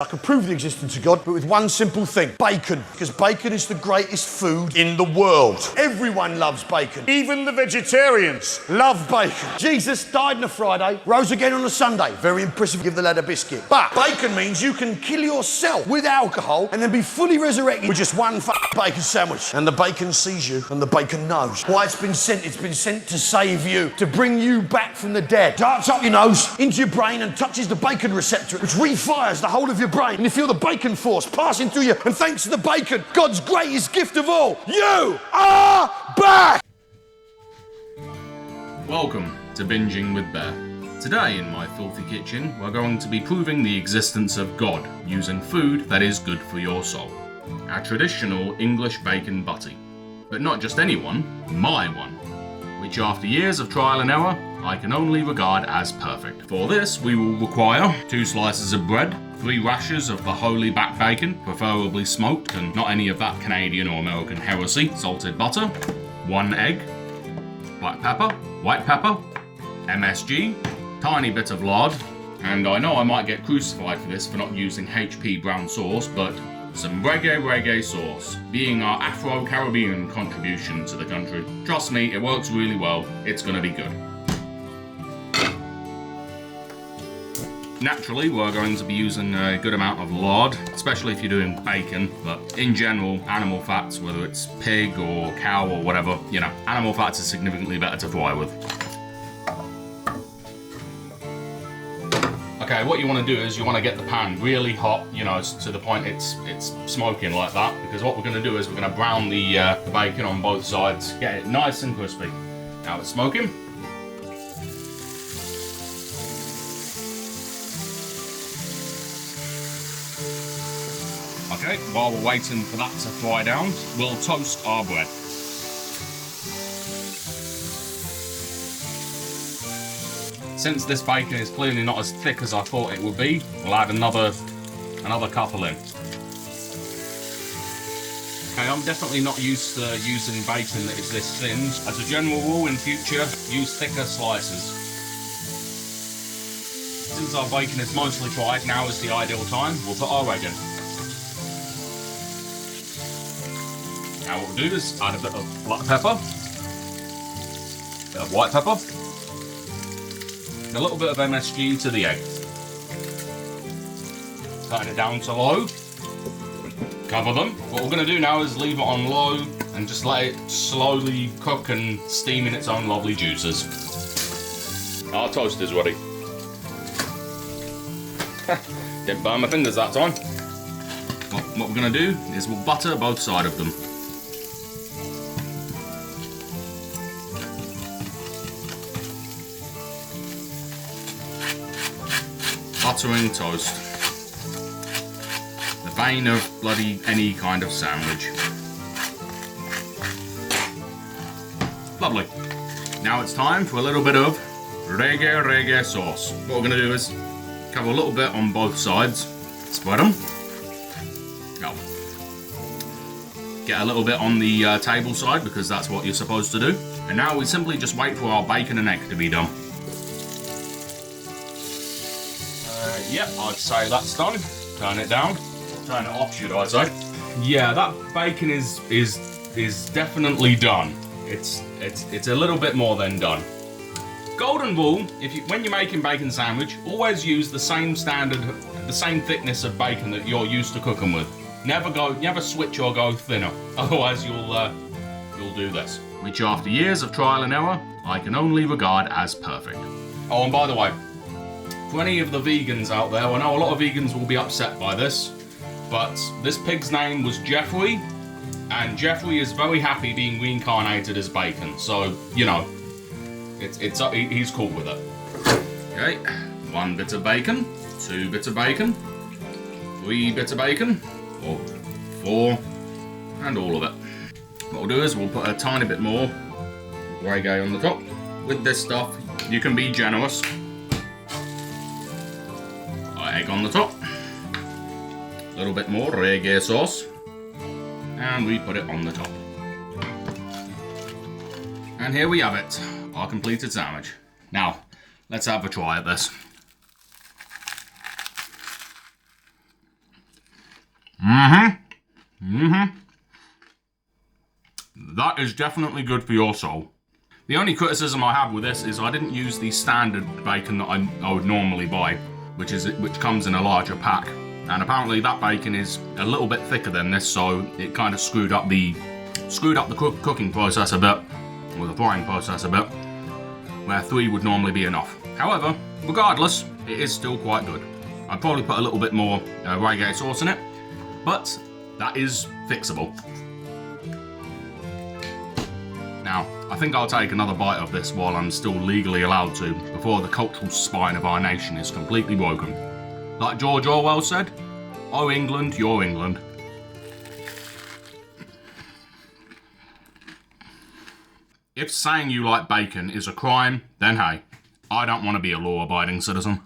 I can prove the existence of God, but with one simple thing: bacon. Because bacon is the greatest food in the world. Everyone loves bacon. Even the vegetarians love bacon. Jesus died on a Friday, rose again on a Sunday. Very impressive, give the lad a biscuit. But bacon means you can kill yourself with alcohol and then be fully resurrected with just one bacon sandwich. And the bacon sees you, and the bacon knows why it's been sent. It's been sent to save you, to bring you back from the dead. Darts up your nose, into your brain, and touches the bacon receptor, which refires the whole of your brain, and you feel the bacon force passing through you, and thanks to the bacon, God's greatest gift of all, you are back! Welcome to Binging with Bear. Today in my filthy kitchen, we're going to be proving the existence of God using food that is good for your soul. Our traditional English bacon butty. But not just any one, my one, which after years of trial and error, I can only regard as perfect. For this, we will require 2 slices of bread, 3 rashers of the holy back bacon, preferably smoked and not any of that Canadian or American heresy, salted butter, 1 egg, black pepper, white pepper, MSG, tiny bit of lard, and I know I might get crucified for this for not using HP brown sauce, but some reggae sauce, being our Afro-Caribbean contribution to the country. Trust me, it works really well. It's gonna be good. Naturally, we're going to be using a good amount of lard, especially if you're doing bacon, but in general, animal fats, whether it's pig or cow or whatever, you know, animal fats is significantly better to fry with. Okay, what you want to do is you want to get the pan really hot, you know, to the point it's smoking like that, because what we're going to do is we're going to brown the bacon on both sides, get it nice and crispy. Now it's smoking. Okay, while we're waiting for that to fry down, we'll toast our bread. Since this bacon is clearly not as thick as I thought it would be, we'll add another couple in. Okay, I'm definitely not used to using bacon that is this thin. As a general rule, in future, use thicker slices. Since our bacon is mostly fried, now is the ideal time. We'll put our egg in. Now what we'll do is add a bit of black pepper, a bit of white pepper, a little bit of MSG to the egg. Turn it down to low. Cover them. What we're going to do now is leave it on low and just let it slowly cook and steam in its own lovely juices. Our toast is ready. Didn't burn my fingers that time. What we're going to do is we'll butter both sides of them. Buttering toast. The vein of bloody any kind of sandwich. Lovely. Now it's time for a little bit of reggae sauce. What we're going to do is cover a little bit on both sides. Spread them. Oh. Get a little bit on the table side because that's what you're supposed to do. And now we simply just wait for our bacon and egg to be done. Yep, I'd say that's done. Turn it down. Turn it off, should I say? Yeah, that bacon is definitely done. It's a little bit more than done. Golden rule: when you're making bacon sandwich, always use the same standard, the same thickness of bacon that you're used to cooking with. Never switch or go thinner. Otherwise, you'll do this. Which, after years of trial and error, I can only regard as perfect. Oh, and by the way, for any of the vegans out there, I know a lot of vegans will be upset by this, but this pig's name was Jeffrey, and Jeffrey is very happy being reincarnated as bacon, so, you know, he's cool with it. Okay, 1 bit of bacon, 2 bits of bacon, 3 bits of bacon, or 4, and all of it. What we'll do is we'll put a tiny bit more reggae on the top. With this stuff, you can be generous. Egg on the top, a little bit more reggae sauce, and we put it on the top. And here we have it, our completed sandwich. Now, let's have a try at this. That is definitely good for your soul. The only criticism I have with this is I didn't use the standard bacon that I would normally buy, which comes in a larger pack. And apparently that bacon is a little bit thicker than this, so it kind of screwed up the cooking process a bit, or the frying process a bit, where 3 would normally be enough. However, regardless, it is still quite good. I'd probably put a little bit more variegated sauce in it, but that is fixable. Now, I think I'll take another bite of this while I'm still legally allowed to, before the cultural spine of our nation is completely broken. Like George Orwell said, "Oh England, you're England." If saying you like bacon is a crime, then hey, I don't want to be a law-abiding citizen.